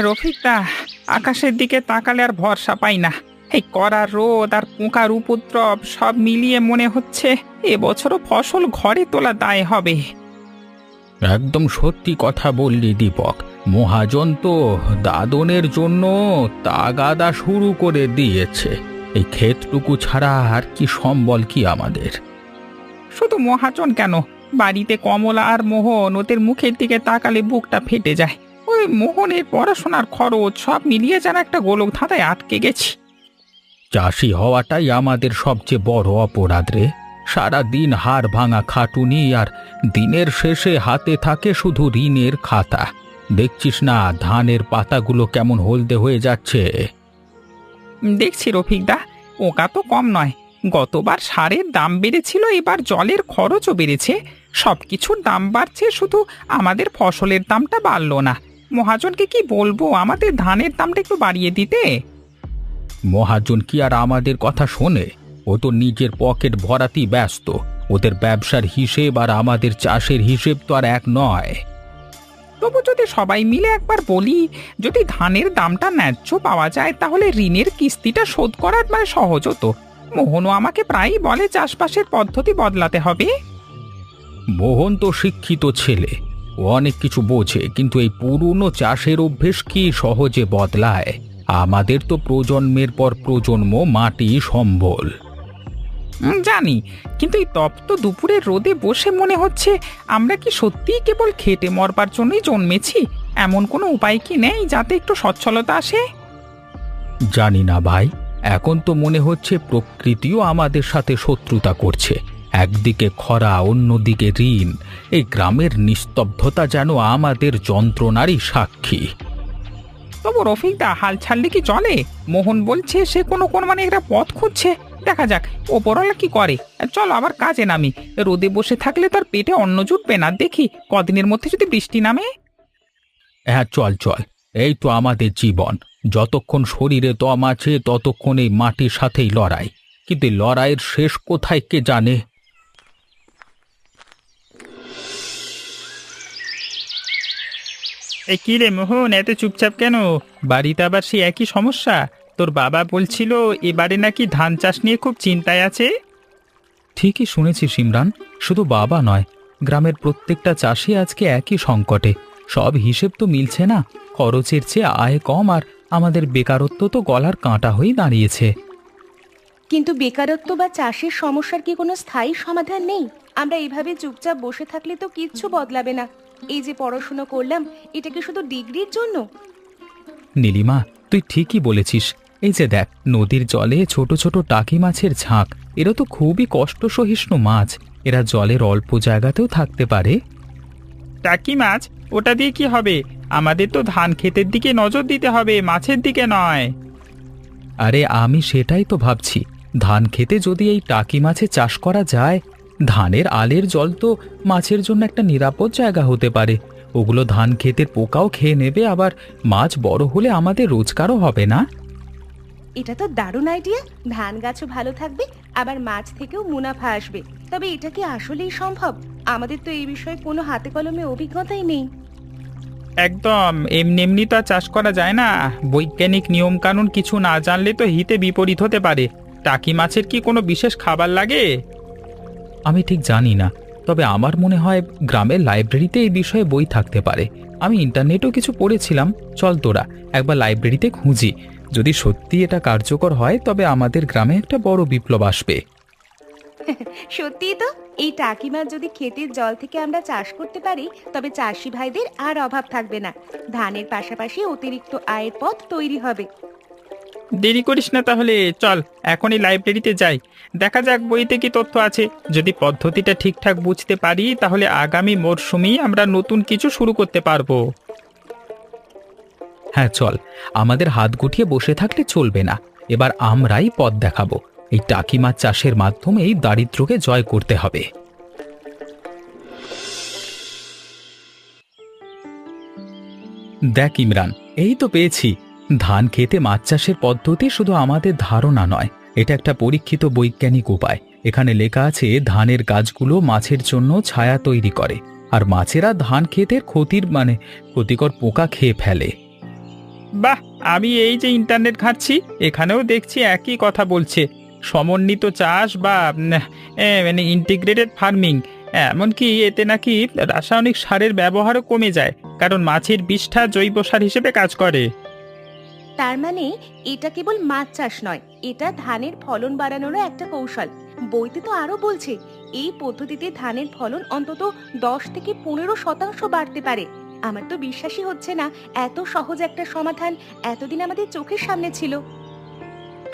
রফিকদা, আকাশের দিকে তাকালে আর ভরসা পাই না। এই কড়া রোদ আর পোকার উপদ্রব সব মিলিয়ে মনে হচ্ছে এবছরও ফসল ঘরে তোলা দায় হবে। একদম সত্যি কথা বললি দীপক। মহাজন তো দাদনের জন্য তাগাদা শুরু করে দিয়েছে। এই ক্ষেতটুকু ছাড়া আর কি সম্বল কি আমাদের? শুধু মহাজন কেন, বাড়িতে কমলা আর মোহন, ওদের মুখের দিকে তাকালে বুকটা ফেটে যায়। ওই মোহনের পড়াশোনার খরচ সব মিলিয়ে যেন একটা গোলক ধাঁধায় আটকে গেছি। চাষি হওয়াটাই আমাদের সবচেয়ে বড় অপরাধ রে। সারা দিন হাড় ভাঙা খাটুনি, আর দিনের শেষে হাতে থাকে শুধু ঋণের খাতা। দেখছিস না ধানের পাতাগুলো কেমন হলদে হয়ে যাচ্ছে? দেখছি রফিকদা, পোকা তো কম নয়। গতবার সারের দাম বেড়েছিল, এবার জলের খরচও বেড়েছে। সব কিছুর দাম বাড়ছে, শুধু আমাদের ফসলের দামটা বাড়লো না। মহাজনকে কি বলবো আমাদের ধানের দামটা একটু বাড়িয়ে দিতে? মহাজন কি আর আমাদের কথা শোনে? ও তো নিজের পকেট ভরাতেই ব্যস্ত। ওদের ব্যবসার হিসেব আর আমাদের চাষের হিসেব তো আর এক নয়। তবু যদি সবাই মিলে একবার বলি, যদি ধানের দামটা ন্যায্য পাওয়া যায় তাহলে ঋণের কিস্তিটা শোধ করার সহজ হতো। মোহনও আমাকে প্রায়ই বলে চাষবাসের পদ্ধতি বদলাতে হবে। মোহন তো শিক্ষিত ছেলে, ও অনেক কিছু বোঝে, কিন্তু এই পুরনো চাষের অভ্যেস কি সহজে বদলায়? আমাদের তো প্রজন্মের পর প্রজন্ম মাটি সম্বল। জানি, কিন্তু এই তপ্ত দুপুরের রোদে বসে মনে হচ্ছে আমরা কি সত্যিই কেবল খেটে মরবার জন্যই জন্মেছি? এমন কোনো উপায় কি নেই যাতে একটু সচ্ছলতা আসে? জানি না ভাই, এখন তো মনে হচ্ছে প্রকৃতিও আমাদের সাথে শত্রুতা করছে। একদিকে খরা, অন্যদিকে ঋণ। এই গ্রামের নিস্তব্ধতা যেন আমাদের যন্ত্রণারই সাক্ষী। তবু রফিকদা, হাল ছাড়লে কি চলে? মোহন বলছে সে কোনো একটা পথ খুঁজছে। দেখা যাক ওপরওয়ালা কি করে। চলো আবার কাজে নামি। রোদে বসে থাকলে তার পেটে অন্ন জুটবে না। দেখি কদিনের মধ্যে যদি বৃষ্টি নামে। হ্যাঁ চল চল, এই তো আমাদের জীবন। যতক্ষণ শরীরে দম আছে ততক্ষণ এই মাটির সাথেই লড়াই। কিন্তু এই লড়াইয়ের শেষ কোথায় কে জানে। এই কি রে মোহন, এত চুপচাপ কেন? বাড়িতে আবার সেই একই সমস্যা? তোর বাবা বলছিল এবারে নাকি ধান চাষ নিয়ে খুব চিন্তায় আছে। ঠিকই শুনেছি সিমরান, শুধু বাবা নয়, গ্রামের প্রত্যেকটা চাষি আজকে একই সংকটে। সব হিসেব তো মিলছে না। খরচের চেয়ে আয় কম, আর আমাদের বেকারত্ব তো গলার কাঁটা হয়ে দাঁড়িয়েছে। কিন্তু বেকারত্ব বা চাষের সমস্যার কি কোনো স্থায়ী সমাধান নেই? আমরা এইভাবে চুপচাপ বসে থাকলে তো কিচ্ছু বদলাবে না। এই যে পড়াশোনা করলাম, এটা কি শুধু ডিগ্রির জন্য? নীলিমা, তুই ঠিকই বলেছিস। এই যে দেখ, নদীর জলে ছোট ছোট টাকি মাছের ঝাঁক, এরা তো খুবই কষ্ট সহিষ্ণু মাছ। এরা জলের অল্প জায়গাতেও থাকতে পারে। টাকি মাছ? ওটা দিয়ে কি হবে? আমাদের তো ধান ক্ষেতের দিকে নজর দিতে হবে, মাছের দিকে নয়। আরে আমি সেটাই তো ভাবছি। ধান খেতে যদি এই টাকি মাছে চাষ করা যায়, ধানের আলের জল তো মাছের জন্য একটা নিরাপদ জায়গা হতে পারে। ওগুলো ধান ক্ষেতের পোকাও খেয়ে নেবে, আবার মাছ বড় হলে আমাদের রোজগারও হবে না? এটা তো দারুণ আইডিয়া। ধান গাছও ভালো থাকবে, আবার মাছ থেকেও মুনাফা আসবে। তবে এটা কি আসলেই সম্ভব? আমাদের তো এই বিষয়ে কোনো হাতে কলমে অভিজ্ঞতাই নেই। একদম এমনি এমনি তো আর চাষ করা যায় না। বৈজ্ঞানিক নিয়ম কানুন কিছু না জানলে তো হিতে বিপরীত হতে পারে। টাকি মাছের কি কোনো বিশেষ খাবার লাগে? আমি ঠিক জানি না, তবে আমার মনে হয় গ্রামের লাইব্রেরিতে এই বিষয়ে বই থাকতে পারে। আমি ইন্টারনেটেও কিছু পড়েছিলাম। চল তোরা একবার লাইব্রেরিতে খুঁজি। যদি সত্যি এটা কার্যকর হয় তবে আমাদের গ্রামে একটা বড় বিপ্লব আসবে। সত্যিই তো, এই টাকি মাছ যদি ক্ষেতের জল থেকে আমরা চাষ করতে পারি, তবে চাষি ভাইদের আর অভাব থাকবে না। ধানের পাশাপাশি অতিরিক্ত আয়ের পথ তৈরি হবে। দেরি করিস না, তাহলে চল এখনই লাইব্রেরিতে যাই। দেখা যাক বইতে কি তথ্য আছে। যদি পদ্ধতিটা ঠিকঠাক বুঝতে পারি তাহলে আগামী মরশুমেই আমরা নতুন কিছু শুরু করতে পারবো। হ্যাঁ চল, আমাদের হাত গুটিয়ে বসে থাকলে চলবে না। এবার আমরাই পথ দেখাবো। এই টাকি মাছ চাষের মাধ্যমেই দারিদ্র্যকে জয় করতে হবে। দেখ ইমরান, এই তো পেয়েছি। ধান খেতে মাছ চাষের পদ্ধতি শুধু আমাদের ধারণা নয়, এটা একটা পরীক্ষিত বৈজ্ঞানিক উপায়। এখানে লেখা আছে ধানের গাছগুলো মাছের জন্য ছায়া তৈরি করে, আর মাছেরা ধান ক্ষেতের ক্ষতিকর পোকা খেয়ে ফেলে। বাহ, আমি এই যে ইন্টারনেট ঘাঁটছি, এখানেও দেখছি একই কথা বলছে। সমন্বিত চাষ বা মানে ইন্টিগ্রেটেড ফার্মিং। এমনকি এতে নাকি রাসায়নিক সারের ব্যবহারও কমে যায়, কারণ মাছের বিষটা জৈব সার হিসেবে কাজ করে। তার মানে এটা কেবল মাছ চাষ নয়, এটা ধানের ফলন বাড়ানোরও একটা কৌশল। বইতে তো আরো বলছে এই পদ্ধতিতে ধানের ফলন অন্তত 10 থেকে 15% বাড়তে পারে। আমার তো বিশ্বাসই হচ্ছে না এত সহজ একটা সমাধান এতদিন আমাদের চোখের সামনে ছিল।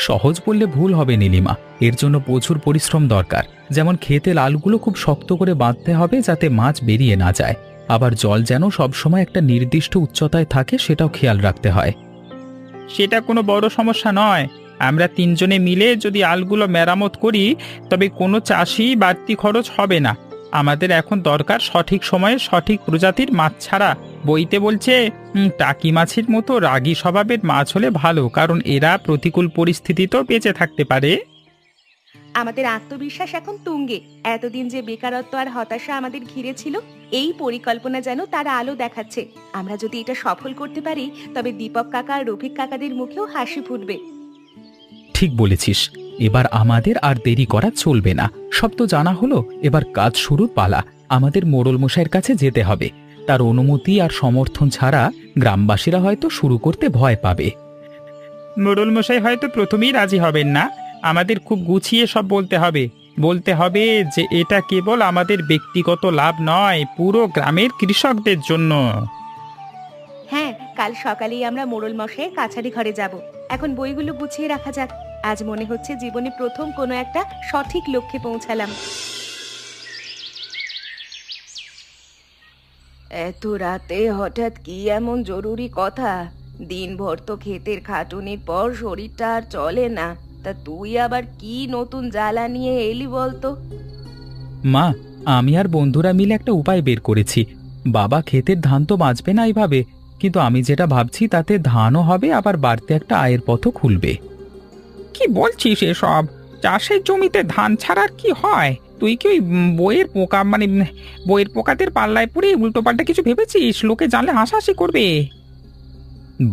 সহজ বললে ভুল হবে নীলিমা, এর জন্য প্রচুর পরিশ্রম দরকার। যেমন খেতে লালগুলো খুব শক্ত করে বাঁধতে হবে যাতে মাছ বেরিয়ে না যায়, আবার জল যেন সবসময় একটা নির্দিষ্ট উচ্চতায় থাকে সেটাও খেয়াল রাখতে হয়। সেটা কোনো বড় সমস্যা নয়। আমরা তিনজনে মিলে যদি আলগুলো মেরামত করি, তবে কোনো চাষি বাড়তি খরচ হবে না। আমাদের এখন দরকার সঠিক সময়ে সঠিক প্রজাতির মাছ ছাড়া। বইতে বলছে টাকি মাছের মতো রাগী স্বভাবের মাছ হলে ভালো, কারণ এরা প্রতিকূল পরিস্থিতিতেও বেঁচে থাকতে পারে। আমাদের আত্মবিশ্বাস এখন তুঙ্গে। এতদিন যে বেকারত্ব আর হতাশা আমাদের ঘিরে ছিল, এই পরিকল্পনা যেন তার আলো দেখাচ্ছে। আমরা যদি এটা সফল করতে পারি তবে দীপক কাকা আর রফিক কাকাদের মুখেও হাসি ফুটবে। ঠিক বলেছিস, এবার আমাদের আর দেরি করা চলবে না। সব তো জানা হলো, এবার কাজ শুরুর পালা। আমাদের মোড়ল মশাইয়ের কাছে যেতে হবে। তার অনুমতি আর সমর্থন ছাড়া গ্রামবাসীরা হয়তো শুরু করতে ভয় পাবে। মোড়ল মশাই হয়তো প্রথমেই রাজি হবেন না। আমাদের খুব গুছিয়ে সব বলতে হবে। বলতে হবে যে এটা কেবল আমাদের ব্যক্তিগত লাভ নয়, পুরো গ্রামের কৃষকদের জন্য। হ্যাঁ, কাল সকালেই আমরা মোড়ল মশাইয়ের কাছারি ঘরে যাব। এখন বইগুলো গুছিয়ে রাখা যাক। আজ মনে হচ্ছে জীবনে প্রথম কোনো একটা সঠিক লক্ষ্যে পৌঁছালাম। এত রাতে হঠাৎ কি এমন জরুরি কথা? দিনভর তো ক্ষেতের খাটুনির পর শরীরটা আর চলে না। তা তুই আবার কি নতুন জ্বালা নিয়ে এলি বলতো? মা, আমি আর বন্ধুরা মিলে একটা উপায় বের করেছি। বাবা ক্ষেতের ধান তো বাঁচবে না এইভাবে, কিন্তু আমি যেটা ভাবছি তাতে ধানও হবে, আবার বাড়তে একটা আয়ের পথও খুলবে। কি বলছিস এসব? চাষের জমিতে ধান ছাড়া আর কি হয়? তুই কি ওই বইয়ের পোকা বইয়ের পোকাদের পাল্লায় পড়ে উল্টোপাল্টা কিছু ভেবেছিস? লোকে জানলে হাসাহাসি করবে।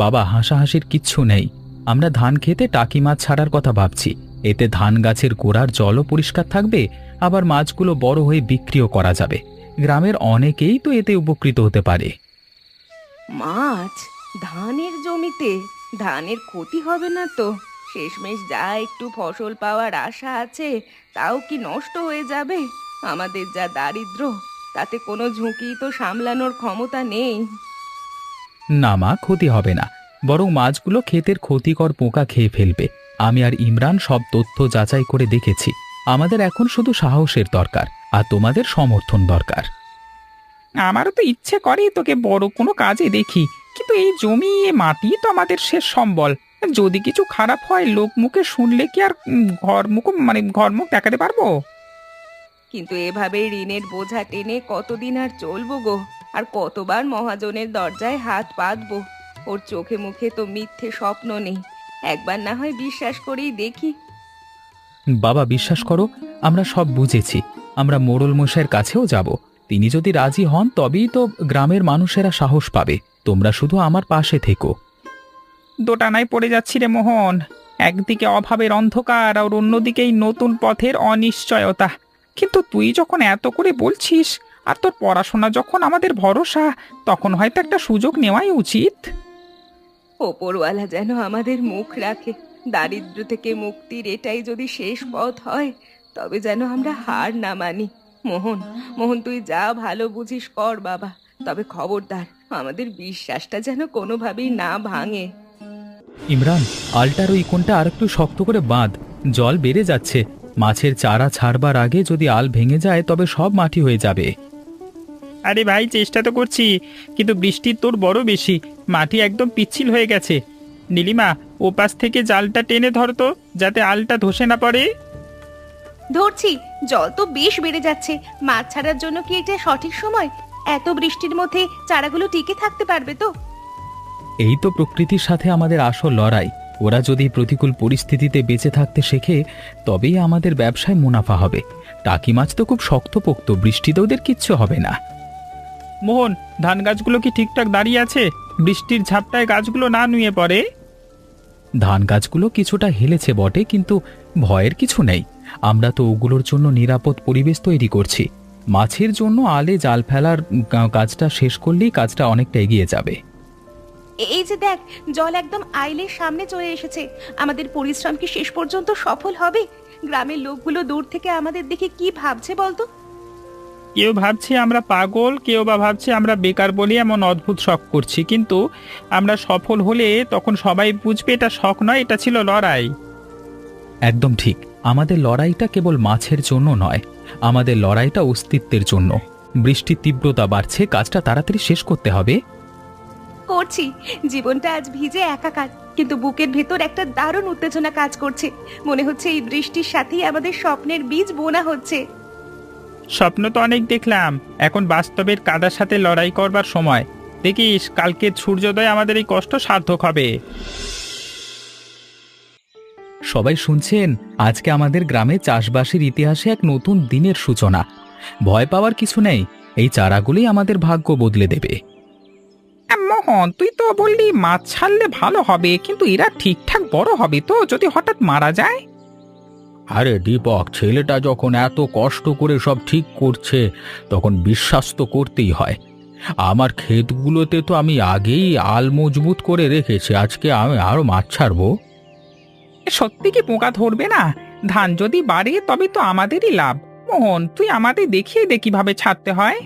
বাবা, হাসাহাসির কিচ্ছু নেই। আমরা ধান খেতে টাকি মাছ ছাড়ার কথা ভাবছি। এতে ধান গাছের গোড়ার জলও পরিষ্কার থাকবে, আবার মাছগুলো বড় হয়ে বিক্রিও করা যাবে। গ্রামের অনেকেই তো এতে উপকৃত হতে পারে। মাছ ধানের জমিতে? ধানের ক্ষতি হবে না তো? শেষমেশ যা একটু ফসল পাওয়ার আশা আছে তাও কি নষ্ট হয়ে যাবে? আমাদের যা দারিদ্র্য, তাতে কোনো ঝুঁকি তো সামলানোর ক্ষমতা নেই। না মা, ক্ষতি হবে না, বরং মাছগুলো ক্ষেতের ক্ষতিকর পোকা খেয়ে ফেলবে। আমি আর ইমরান সব তথ্য যাচাই করে দেখেছি। আমাদের এখন শুধু সাহসের দরকার, আর তোমাদের সমর্থন দরকার। আমারও তো ইচ্ছে করে তোকে বড় কোনো কাজে দেখি, কিন্তু এই জমি এ মাটি তো আমাদের শেষ সম্বল। যদি কিছু খারাপ হয়, লোক মুখে শুনলে কি আর ঘর মুখ দেখাতে পারবো? কিন্তু এভাবে ঋণের বোঝা টেনে কতদিন আর চলবো গো? আর কতবার মহাজনের দরজায় হাত পাতবো? ওর চোখে মুখে তো মিথ্যে স্বপ্ন নেই। একবার না হয় বিশ্বাস করেই দেখি। বাবা, বিশ্বাস করো, আমরা সব বুঝেছি। আমরা মোড়ল মশাইয়ের কাছেও যাব। তিনি যদি রাজি হন তবেই তো গ্রামের মানুষেরা সাহস পাবে। তোমরা শুধু আমার পাশে থেকো। দোটানায় পড়ে যাচ্ছি রে মোহন। একদিকে অভাবের অন্ধকার আর অন্যদিকে এই নতুন পথের অনিশ্চয়তা। কিন্তু তুই যখন এত করে বলছিস, আর তোর পড়াশোনা যখন আমাদের ভরসা, তখন হয়তো একটা সুযোগ নেওয়াই উচিত। ওপরওয়ালা যেন আমাদের মুখ রাখে। দারিদ্র্য থেকে মুক্তির এটাই যদি শেষ পথ হয়, তবে যেন আমরা হার না মানি। মোহন, মোহন, তুই যা ভালো বুঝিস কর বাবা। তবে খবরদার, আমাদের বিশ্বাসটা যেন কোনোভাবেই না ভাঙে। ইমরান, আলটার ওই কোণটা আর একটু শক্ত করে বাঁধ। জল বেড়ে যাচ্ছে। মাছের চারা ছাড়বার আগে যদি আল ভেঙে যায় তবে সব মাটি হয়ে যাবে। আরে ভাই, চেষ্টা তো করছি, কিন্তু বৃষ্টির তোর বড় বেশি। মাটি একদম পিচ্ছিল হয়ে গেছে। নীলিমা, ও পাশ থেকে জালটা টেনে ধরতো, যাতে আলটা ধসে না পড়ে। ধরছি। জল তো বেশ বেড়ে যাচ্ছে। মাছ ছাড়ার জন্য কি এটা সঠিক সময়? এত বৃষ্টির মধ্যে চারাগুলো টিকে থাকতে পারবে তো? এই তো প্রকৃতির সাথে আমাদের আসল লড়াই। ওরা যদি প্রতিকূল পরিস্থিতিতে বেঁচে থাকতে শেখে তবেই আমাদের ব্যবসায় মুনাফা হবে। টাকি মাছ তো খুব শক্তপোক্ত, বৃষ্টিতে ওদের কিচ্ছু হবে না। মোহন, ধান গাছগুলো কি ঠিকঠাক দাঁড়িয়ে আছে? বৃষ্টির ঝাপটায় গাছগুলো না নুয়ে পড়ে। ধান গাছগুলো কিছুটা হেলেছে বটে, কিন্তু ভয়ের কিছু নেই। আমরা তো ওগুলোর জন্য নিরাপদ পরিবেশ তৈরি করছি। মাছের জন্য আলে জাল ফেলার কাজটা শেষ করলেই কাজটা অনেকটা এগিয়ে যাবে। এই যে দেখ, জল একদম আইলের সামনে চলে এসেছে। আমাদের পরিশ্রম কি শেষ পর্যন্ত সফল হবে? গ্রামের লোকগুলো দূর থেকে আমাদের দেখে কি ভাবছে বলতো? কেউ ভাবছে আমরা পাগল, কেউ বা ভাবছে আমরা বেকার বলে এমন অদ্ভুত শখ করছি, কিন্তু আমরা সফল হলে তখন সবাই বুঝবে এটা শখ নয়, এটা ছিল লড়াই। একদম ঠিক। আমাদের লড়াইটা কেবল মাছের জন্য নয়, আমাদের লড়াইটা অস্তিত্বের জন্য। বৃষ্টির তীব্রতা বাড়ছে, কাজটা তাড়াতাড়ি শেষ করতে হবে। করছি। জীবনটা আজ ভিজে একাকার, কিন্তু বুকের ভেতর একটা দারুণ উত্তেজনা কাজ করছে। মনে হচ্ছে এই বৃষ্টির সাথেই আমাদের স্বপ্নের বীজ বোনা হচ্ছে। স্বপ্ন তো অনেক দেখলাম, এখন বাস্তবের কাদার সাথে লড়াই করবার সময়। দেখিস কালকে সূর্যোদয় আমাদের এই কষ্ট সার্থক হবে। সবাই শুনছেন, আজকে আমাদের গ্রামে চাষবাসের ইতিহাসে এক নতুন দিনের সূচনা। ভয় পাওয়ার কিছু নেই, এই চারাগুলোই আমাদের ভাগ্য বদলে দেবে। মোহন, তুই তো বললি মাছ ছাড়লে ভালো হবে, কিন্তু এরা ঠিকঠাক বড় হবে তো যদি হঠাৎ মারা যায়? আরে দীপক, ছেলেটা যখন এত কষ্ট করে সব ঠিক করছে, তখন বিশ্বাস তো করতেই হয়। আমার ক্ষেতগুলোতে তো আমি আগেই আল মজবুত করে রেখেছি, আজকে আমি আরো মাছ ছাড়বো। সত্যি কি পোকা ধরবে না? ধান যদি বাড়ে তবে তো আমাদেরই লাভ। মোহন, তুই আমাদের দেখিয়ে দে কিভাবে ছাড়তে হয়।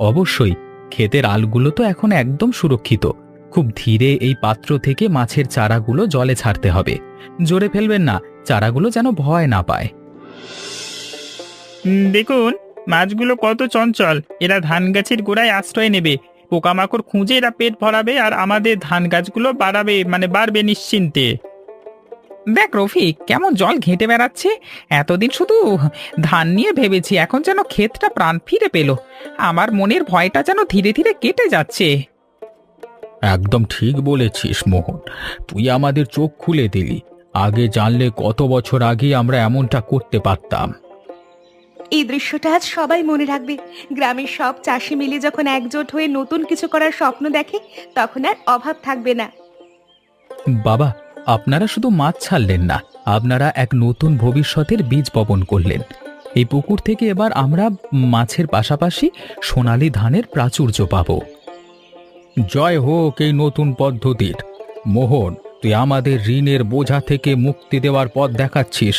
অবশ্যই। ক্ষেতের আলগুলো তো এখন একদম সুরক্ষিত। খুব ধীরে এই পাত্র থেকে মাছের চারাগুলো জলে ছাড়তে হবে। জোরে ফেলবেন না, চারাগুলো যেন ভয় না পায়। দেখুন মাছগুলো কত চঞ্চল, এরা ধান গাছের গোড়ায় আশ্রয় নেবে। পোকামাকড় খুঁজে এরা পেট ভরাবে আর আমাদের ধান গাছগুলো বাড়বে নিশ্চিন্তে। দেখ রফিক, কেমন জল ঘেঁটে বেড়াচ্ছে। এতদিন শুধু ধান নিয়ে ভেবেছি, এখন যেন ক্ষেতটা প্রাণ ফিরে পেল। আমার মনের ভয়টা যেন ধীরে ধীরে কেটে যাচ্ছে। একদম ঠিক বলেছিস মোহন, তুই আমাদের চোখ খুলে দিলি। আগে জানলে কত বছর আগে আমরা এমনটা করতে পারতাম। এই দৃশ্যটা আজ সবাই মনে রাখবে। গ্রামের সব চাষি মিলে যখন একজোট হয়ে নতুন কিছু করার স্বপ্ন দেখে, তখন আর অভাব থাকবে না। বাবা, আপনারা শুধু মাছ ছাড়লেন না, আপনারা এক নতুন ভবিষ্যতের বীজ বপন করলেন। এই পুকুর থেকে এবার আমরা মাছের পাশাপাশি সোনালী ধানের প্রাচুর্য পাব। জয় হোক এই নতুন পদ্ধতির। মোহন, তুই আমাদের ঋণের বোঝা থেকে মুক্তি দেওয়ার পথ দেখাচ্ছিস।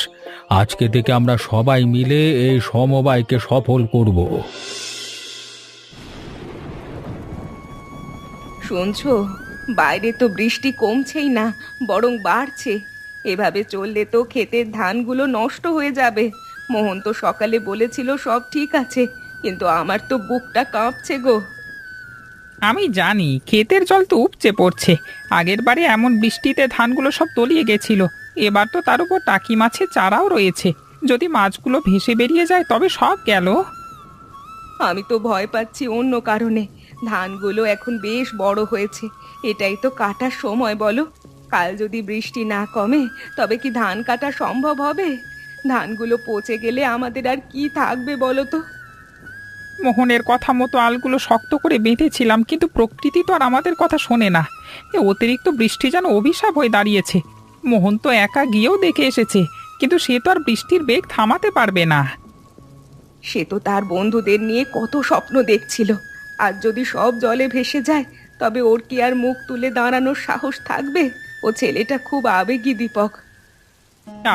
আজকে থেকে আমরা সবাই মিলে এই সমবায়কে সফল করব। শুনছো, বাইরে তো বৃষ্টি কমছেই না, বরং বাড়ছে। এভাবে চললে তো ক্ষেতের ধানগুলো নষ্ট হয়ে যাবে। মোহন তো সকালে বলেছিল সব ঠিক আছে, কিন্তু আমার তো বুকটা কাঁপছে গো। আমি জানি ক্ষেতের জল তো উপচে পড়ছে। আগের বারে এমন বৃষ্টিতে ধানগুলো সব তলিয়ে গেছিল। এবার তো তার উপর টাকি মাছের চারাও রয়েছে। যদি মাছগুলো ভেসে বেরিয়ে যায় তবে সব গেল। আমি তো ভয় পাচ্ছি অন্য কারণে। ধানগুলো এখন বেশ বড় হয়েছে, এটাই তো কাটার সময় বলো। কাল যদি বৃষ্টি না কমে, তবে কি ধান কাটা সম্ভব হবে? ধানগুলো পচে গেলে আমাদের আর কি থাকবে বলো তো? মোহনের কথা মতো আলগুলো শক্ত করে বেঁধেছিলাম, কিন্তু প্রকৃতি তো আর আমাদের কথা শোনে না। এ অতিরিক্ত বৃষ্টি যেন অভিশাপ হয়ে দাঁড়িয়েছে। মোহন তো একা গিয়েও দেখে এসেছে, কিন্তু সে তো আর বৃষ্টির বেগ থামাতে পারবে না। সে তো তার বন্ধুদের নিয়ে কত স্বপ্ন দেখছিল। আর যদি সব জলে ভেসে যায়, তবে ওর কি আর মুখ তুলে দাঁড়ানোর সাহস থাকবে? ও ছেলেটা খুব আবেগী দীপক।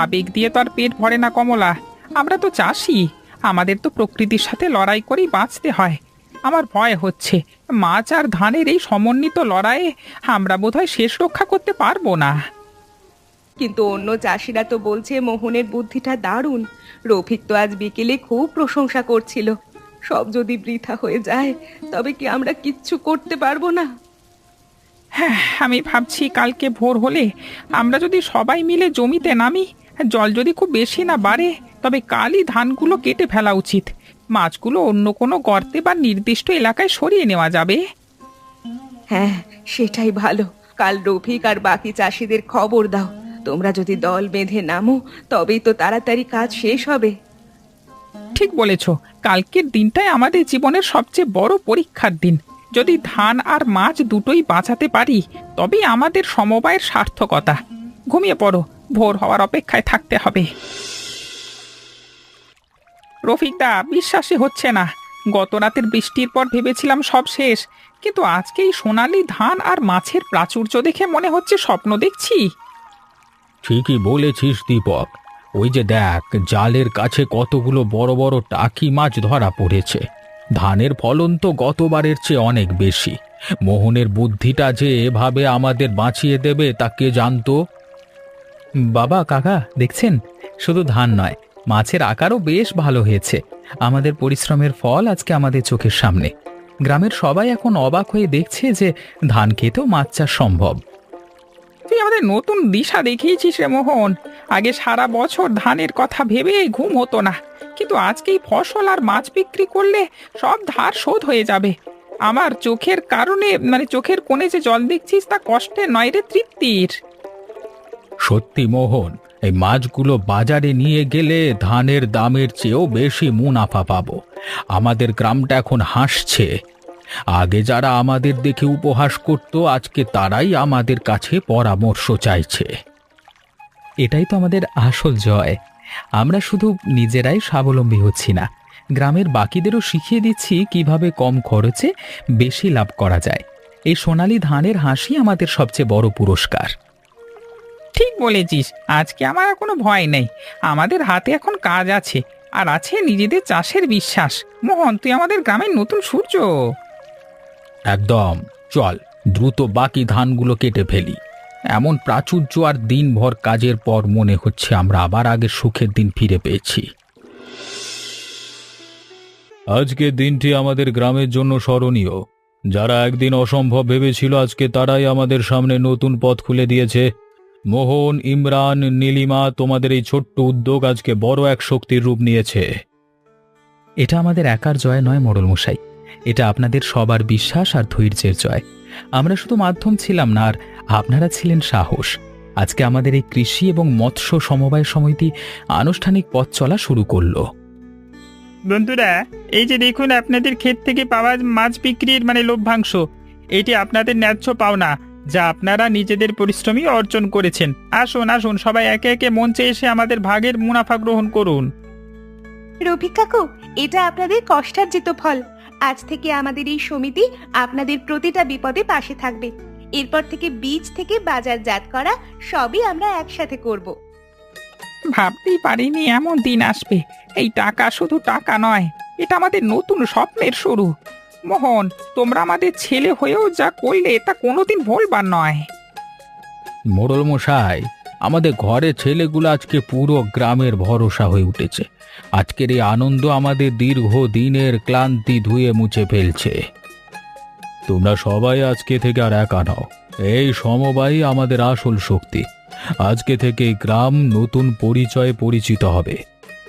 আবেগ দিয়ে তো আর পেট ভরে না কমলা। আমরা তো চাষি, আমাদের তো প্রকৃতির সাথে লড়াই করেই বাঁচতে হয়। আমার ভয় হচ্ছে মাছ আর ধানের এই সমন্বিত লড়াইয়ে আমরা বোধহয় শেষ রক্ষা করতে পারবো না। কিন্তু অন্য চাষিরা তো বলছে মোহনের বুদ্ধিটা দারুণ। রফিক তো আজ বিকেলে খুব প্রশংসা করছিল। সব যদি বৃথা হয়ে যায়, তবে কি আমরা কিচ্ছু করতে পারবো না? হ্যাঁ, আমি ভাবছি কালকে ভোর হলে আমরা যদি সবাই মিলে জমিতে নামি, জল যদি খুব বেশি না বাড়ে, তবে কালই ধানগুলো কেটে ফেলা উচিত। মাছগুলো অন্য কোনো গর্তে বা নির্দিষ্ট এলাকায় সরিয়ে নেওয়া যাবে। হ্যাঁ, সেটাই ভালো। কাল রফিক আর বাকি চাষিদের খবর দাও। তোমরা যদি দল বেঁধে নামো, তবেই তো তাড়াতাড়ি কাজ শেষ হবে। ঠিক বলেছ, কালকের দিনটাই আমাদের জীবনের সবচেয়ে বড় পরীক্ষার দিন। যদি ধান আর মাছ দুটোই বাঁচাতে পারি তবেই আমাদের সমবায়ের সার্থকতা। ঘুমিয়ে পড়ো, ভোর হওয়ার অপেক্ষায় থাকতে হবে। রফিকদা, বিশ্বাসই হচ্ছে না, গত রাতের বৃষ্টির পর ভেবেছিলাম সব শেষ, কিন্তু আজকেই সোনালি ধান আর মাছের প্রাচুর্য দেখে মনে হচ্ছে স্বপ্ন দেখছি। ঠিকই বলেছিস দীপক, ওই যে দেখ জালের কাছে কতগুলো বড় বড় টাকি মাছ ধরা পড়েছে। ধানের ফলন তো গতবারের চেয়ে অনেক বেশি। মোহনের বুদ্ধিটা যে এভাবে আমাদের বাঁচিয়ে দেবে তা কে জানতো। বাবা কাকা দেখছেন, শুধু ধান নয়, মাছের আকারও বেশ ভালো হয়েছে। আমাদের পরিশ্রমের ফল আজকে আমাদের চোখের সামনে। গ্রামের সবাই এখন অবাক হয়ে দেখছে যে ধান খেতেও মাছ চাষ সম্ভব। তুই আমাদের নতুন দিশা দেখিয়েছিস রে মোহন। আগে সারা বছর ধানের কথা ভেবে ঘুম হতো না, কিন্তু আজকেই ফসল আর মাছ বিক্রি করলে সব ধার শোধ হয়ে যাবে। আমার চোখের কারণে চোখের কোণে যে জল দেখছিস তা কষ্টের নয় রে, তৃপ্তির। সত্যি মোহন, এই মাছগুলো বাজারে নিয়ে গেলে ধানের দামের চেয়েও বেশি মুনাফা পাবো। আমাদের গ্রামটা এখন হাসছে। আগে যারা আমাদের দেখে উপহাস করত, আজকে তারাই আমাদের কাছে পরামর্শ চাইছে। এটাই তো আমাদের আসল জয়। আমরা শুধু নিজেরাই স্বাবলম্বী হচ্ছি না, গ্রামের বাকিদেরও শিখিয়ে দিচ্ছি কিভাবে কম খরচে বেশি লাভ করা যায়। এই সোনালী ধানের হাসি আমাদের সবচেয়ে বড় পুরস্কার। ঠিক বলেছিস, আজকে আমার আর কোনো ভয় নেই। আমাদের হাতে এখন কাজ আছে, আর আছে নিজেদের চাষের বিশ্বাস। মোহন, তুই আমাদের গ্রামের নতুন সূর্য। একদম, চল দ্রুত বাকি ধানগুলো কেটে ফেলি। এমন প্রাচুর্য আর দিনভর কাজের পর মনে হচ্ছে আমরা আবার আগের সুখের দিন ফিরে পেয়েছি। আজকের দিনটি আমাদের গ্রামের জন্য স্মরণীয়। যারা একদিন অসম্ভব ভেবেছিল, আজকে তারাই আমাদের সামনে নতুন পথ খুলে দিয়েছে। মোহন, ইমরান, নীলিমা, তোমাদের এই ছোট্ট উদ্যোগ আজকে বড় এক শক্তির রূপ নিয়েছে। এটা আমাদের একার জয় নয় মোড়ল মশাই, এটা আপনাদের সবার বিশ্বাস আর ধৈর্যের জয়। আমরা শুধু মাধ্যম ছিলাম না, আর আপনারা ছিলেন সাহস। আজকে আমাদের এই কৃষি এবং মৎস্য সমবায় সমিতি আনুষ্ঠানিক পথ চলা শুরু করলো। বন্ধুরা, এই যে দেখুন, আপনাদের ক্ষেত থেকে পাওয়া মাছ বিক্রির লভ্যাংশ, এটি আপনাদের ন্যায্য পাওনা, যা আপনারা নিজেদের পরিশ্রমী অর্জন করেছেন। আসুন আসুন, সবাই একে একে মঞ্চে এসে আমাদের ভাগের মুনাফা গ্রহণ করুন। রফিক কাকু, এটা আপনাদের কষ্টার্জিত ফল। আজ থেকে আমাদের এই সমিতি আপনাদের প্রতিটা বিপদে পাশে থাকবে। এরপর থেকে বীজ থেকে বাজারজাত করা সবই আমরা একসাথে করব। ভাবতেই পারিনি এমন দিন আসবে। এই টাকা শুধু টাকা নয়, এটা আমাদের নতুন স্বপ্নের শুরু। মোহন, তোমরা আমাদের ছেলে হয়েও যা করলে তা কোনোদিন ভুলবার নয়। মোড়ল মশাই, আমাদের ঘরে ছেলেগুলো আজকে পুরো গ্রামের ভরসা হয়ে উঠেছে। আজকের এই আনন্দ আমাদের দীর্ঘ দিনের ক্লান্তি ধুয়ে মুছে ফেলছে। তোমরা সবাই আজকে থেকে আর একা নও, এই সমবায়ই আমাদের আসল শক্তি। আজকে থেকে গ্রাম নতুন পরিচয়ে পরিচিত হবে।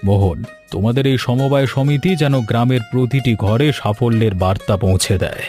মোহন, তোমাদের এই সমবায় সমিতি যেন গ্রামের প্রতিটি ঘরে সাফল্যের বার্তা পৌঁছে দেয়।